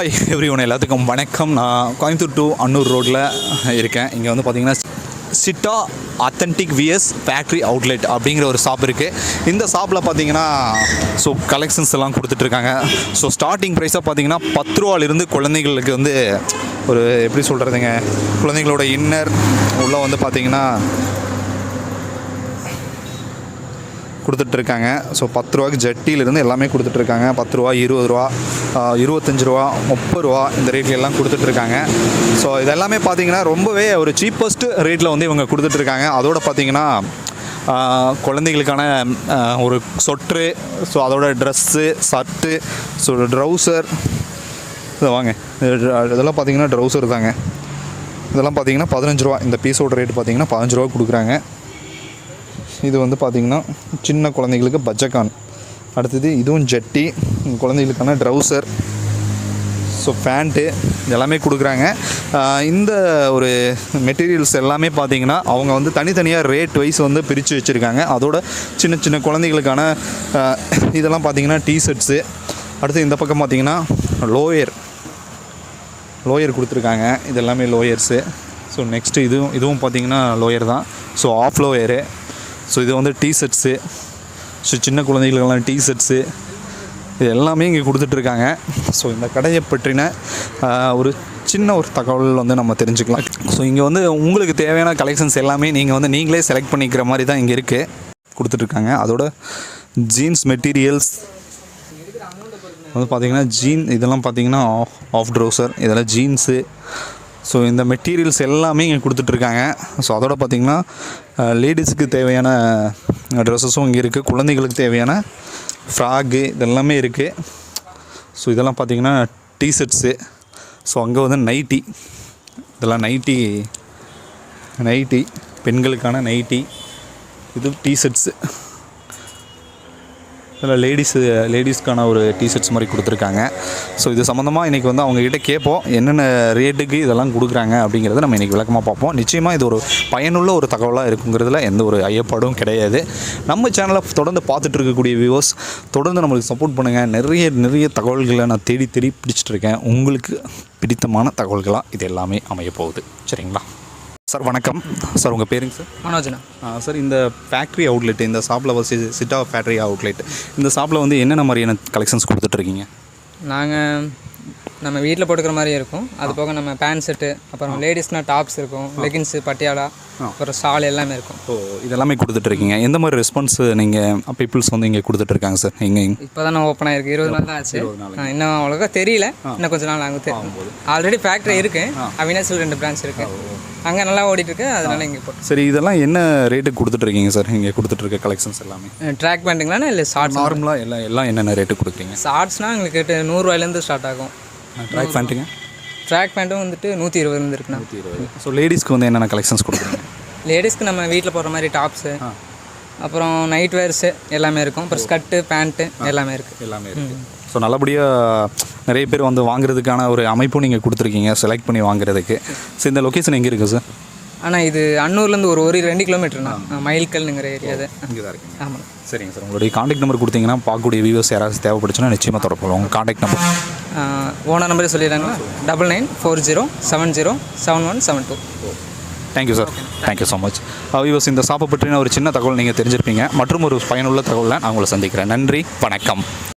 Hi everyone, எல்லாத்துக்கும் வணக்கம். நான் கோயம்புத்தூர் டு அன்னூர் ரோட்டில் இருக்கேன். இங்கே வந்து பார்த்திங்கன்னா சிட்டா ஆத்தென்டிக் விஎஸ் ஃபேக்ட்ரி அவுட்லெட் அப்படிங்கிற ஒரு ஷாப் இருக்குது. இந்த ஷாப்பில் பார்த்தீங்கன்னா கலெக்ஷன்ஸ் எல்லாம் கொடுத்துட்ருக்காங்க. ஸ்டார்டிங் ப்ரைஸாக பார்த்தீங்கன்னா 10 ரூபாயிலிருந்து குழந்தைங்களுக்கு வந்து ஒரு எப்படி சொல்கிறதுங்க, குழந்தைங்களோட இன்னர் உள்ளே வந்து பார்த்திங்கன்னா கொடுத்துட்ருக்காங்க. 10 ரூபாய்க்கு ஜட்டியிலிருந்து எல்லாமே கொடுத்துட்ருக்காங்க. 10 ரூபா, 20 ரூபா, 25 ரூபா, 30 ரூபா இந்த ரேட்ல எல்லாம் கொடுத்துட்ருக்காங்க. இதெல்லாமே பார்த்திங்கன்னா ரொம்பவே ஒரு சீப்பஸ்ட் ரேட்டில் வந்து இவங்க கொடுத்துட்ருக்காங்க. அதோடு பார்த்திங்கன்னா குழந்தைகளுக்கான ஒரு சொட்ரு, அதோட ட்ரெஸ்ஸு, ஷர்ட்டு, ட்ரௌசர், இதை வாங்க இதெல்லாம் பார்த்திங்கன்னா ட்ரௌசர் தாங்க. இதெல்லாம் பார்த்திங்கன்னா 15 ரூபா. இந்த பீஸோட ரேட்டு பார்த்திங்கன்னா 15 ரூபா கொடுக்குறாங்க. இது வந்து பார்த்திங்கன்னா சின்ன குழந்தைங்களுக்கு பஜ்ஜக்கான். அடுத்தது இதுவும் ஜட்டி, குழந்தைகளுக்கான ட்ரௌசர், பேண்ட்டு எல்லாமே கொடுக்குறாங்க. இந்த ஒரு மெட்டீரியல்ஸ் எல்லாமே பார்த்திங்கன்னா அவங்க வந்து தனித்தனியாக ரேட் வைஸ் வந்து பிரித்து வச்சுருக்காங்க. அதோட சின்ன சின்ன குழந்தைகளுக்கான இதெல்லாம் பார்த்திங்கன்னா டிஷர்ட்ஸு. அடுத்து இந்த பக்கம் பார்த்திங்கன்னா லோயர் கொடுத்துருக்காங்க. இது எல்லாமே லோயர்ஸு. நெக்ஸ்ட்டு இதுவும் பார்த்திங்கன்னா லோயர் தான். Half lower. இது வந்து டிஷர்ட்ஸு, சின்ன குழந்தைகளுக்கெல்லாம் டிஷர்ட்ஸு, இது எல்லாமே இங்கே கொடுத்துட்ருக்காங்க. இந்த கடையை பற்றின ஒரு சின்ன ஒரு தகவல் வந்து நம்ம தெரிஞ்சுக்கலாம். இங்கே வந்து உங்களுக்கு தேவையான கலெக்ஷன்ஸ் எல்லாமே நீங்கள் வந்து நீங்களே செலக்ட் பண்ணிக்கிற மாதிரி தான் இங்கே இருக்குது கொடுத்துட்ருக்காங்க. அதோட ஜீன்ஸ் மெட்டீரியல்ஸ் வந்து பார்த்திங்கன்னா இதெல்லாம் பார்த்திங்கன்னா ஆஃப் ட்ரௌசர், இதெல்லாம் ஜீன்ஸு. இந்த மெட்டீரியல்ஸ் எல்லாமே இங்கே கொடுத்துட்ருக்காங்க. அதோட பார்த்திங்கன்னா லேடிஸுக்கு தேவையான ட்ரெஸ்ஸஸும் இங்கே இருக்குது. குழந்தைகளுக்கு தேவையான ஃப்ராகு இதெல்லாமே இருக்குது. இதெல்லாம் பார்த்திங்கன்னா டிஷர்ட்ஸு. அங்கே வந்து நைட்டி, இதெல்லாம் நைட்டி பெண்களுக்கான நைட்டி. இது டிஷர்ட்ஸு. இதில் லேடிஸ்க்கான ஒரு டிஷர்ட்ஸ் மாதிரி கொடுத்துருக்காங்க. இது சம்மந்தமாக இன்றைக்கி வந்து அவங்கக்கிட்ட கேட்போம், என்னென்ன ரேட்டுக்கு இதெல்லாம் கொடுக்குறாங்க அப்படிங்கிறத நம்ம இன்றைக்கி விளக்கமாக பார்ப்போம். நிச்சயமாக இது ஒரு பயனுள்ள ஒரு தகவலாக இருக்குங்கிறதுல எந்த ஒரு ஐயப்பாடும் கிடையாது. நம்ம சேனலை தொடர்ந்து பார்த்துட்டு இருக்கக்கூடிய வியூவர்ஸ் தொடர்ந்து நம்மளுக்கு சப்போர்ட் பண்ணுங்கள். நிறைய தகவல்களை நான் தேடி பிடிச்சிட்டு இருக்கேன். உங்களுக்கு பிடித்தமான தகவல்களாக இது எல்லாமே அமைய போகுது. சரிங்களா சார்? வணக்கம் சார். உங்கள் பேருங்க சார்? மனோஜனா. சார், இந்த ஃபேக்ட்ரி அவுட்லெட், இந்த ஷாப்பில் சிட்டா ஃபேக்ட்ரி அவுட்லெட், இந்த ஷாப்பில் வந்து என்னென்ன மாதிரியான கலெக்ஷன்ஸ் கொடுத்துட்ருக்கீங்க? நம்ம வீட்டில் போட்டுக்கிற மாதிரியே இருக்கும். அது போக நம்ம பேண்ட் செட்டு, அப்புறம் லேடிஸ்னால் டாப்ஸ் இருக்கும், லெகின்ஸு, பட்டியாலா, அப்புறம் ஷால் எல்லாமே இருக்கும். இதெல்லாமே கொடுத்துட்ருக்கீங்க. எந்த மாதிரி ரெஸ்பான்ஸ் நீங்கள் பீப்புள்ஸ் வந்து இங்கே கொடுத்துட்ருக்காங்க சார்? இப்போ தான் ஓப்பன் ஆகிருக்கு. 20 நாள் தான் ஆச்சு. இன்னும் அவ்வளோக்கா தெரியல. இன்னும் கொஞ்சம் நாள் ஆகும். ஆல்ரெடி ஃபேக்ட்ரி இருக்குது. அவினாசியில் 2 பிரான்ச் இருக்குது. அங்கே நல்லா ஓடிட்டுருக்கு. அதனால் இங்கே போட்டு. சரி, இதெல்லாம் என்ன ரேட்டுக்கு கொடுத்துட்ருக்கீங்க சார்? இங்கே கொடுத்துட்ருக்க கலெக்ஷன்ஸ் எல்லாமே ட்ராக் பேண்ட்டுங்களா இல்லை ஷார்ட்ஸ்? நார்மலாக எல்லாம் என்னென்ன ரேட்டு கொடுக்குறீங்க? ஷார்ட்ஸ்னால் எங்களுக்கு 100 ரூபாயிலேருந்து ஸ்டார்ட் ஆகும். ட்ராக் பேண்ட்டுங்க? ட்ராக் பேண்ட்டும் வந்துட்டு 120 இருக்குண்ணா. 120. லேடிஸ்க்கு வந்து என்னென்ன கலெக்ஷன்ஸ் கொடுக்குறீங்க? லேடிஸ்க்கு நம்ம வீட்டில் போடுற மாதிரி டாப்ஸு, அப்புறம் நைட் வேர்ஸு எல்லாமே இருக்கும். அப்புறம் ஸ்கர்ட்டு, பேண்ட்டு எல்லாமே இருக்குது. நல்லபடியாக நிறைய பேர் வந்து வாங்குறதுக்கான ஒரு அமைப்பும் நீங்கள் கொடுத்துருக்கீங்க, செலக்ட் பண்ணி வாங்குறதுக்கு. இந்த லொக்கேஷன் எங்கே இருக்குது சார்? ஆனால் இது அன்னூர்லேருந்து ஒரு 2 கிலோமீட்டர்ண்ணா. மயில்கல்ங்கிற ஏரியா அது. இங்கே தான் இருக்குங்க. ஆமாம். சரிங்க சார். உங்களுடைய காண்டாக்ட் நம்பர் கொடுத்தீங்கன்னா பார்க்கக்கூடிய வியூவர்ஸ் யாராவது தேவைப்படுச்சுன்னா நிச்சயமாக தொடர்பு. உங்கள் காண்டாக்ட் நம்பர், ஓனர் நம்பரே சொல்லிடுறாங்களா? 9940707172. Thank you sir. Thank you so much. Viewers, இந்த ஷாப்பை பற்றின ஒரு சின்ன தகவல் நீங்கள் தெரிஞ்சிருப்பீங்க. மற்றும் ஒரு பயனுள்ள தகவலை நான் உங்களை சந்திக்கிறேன். நன்றி, வணக்கம்.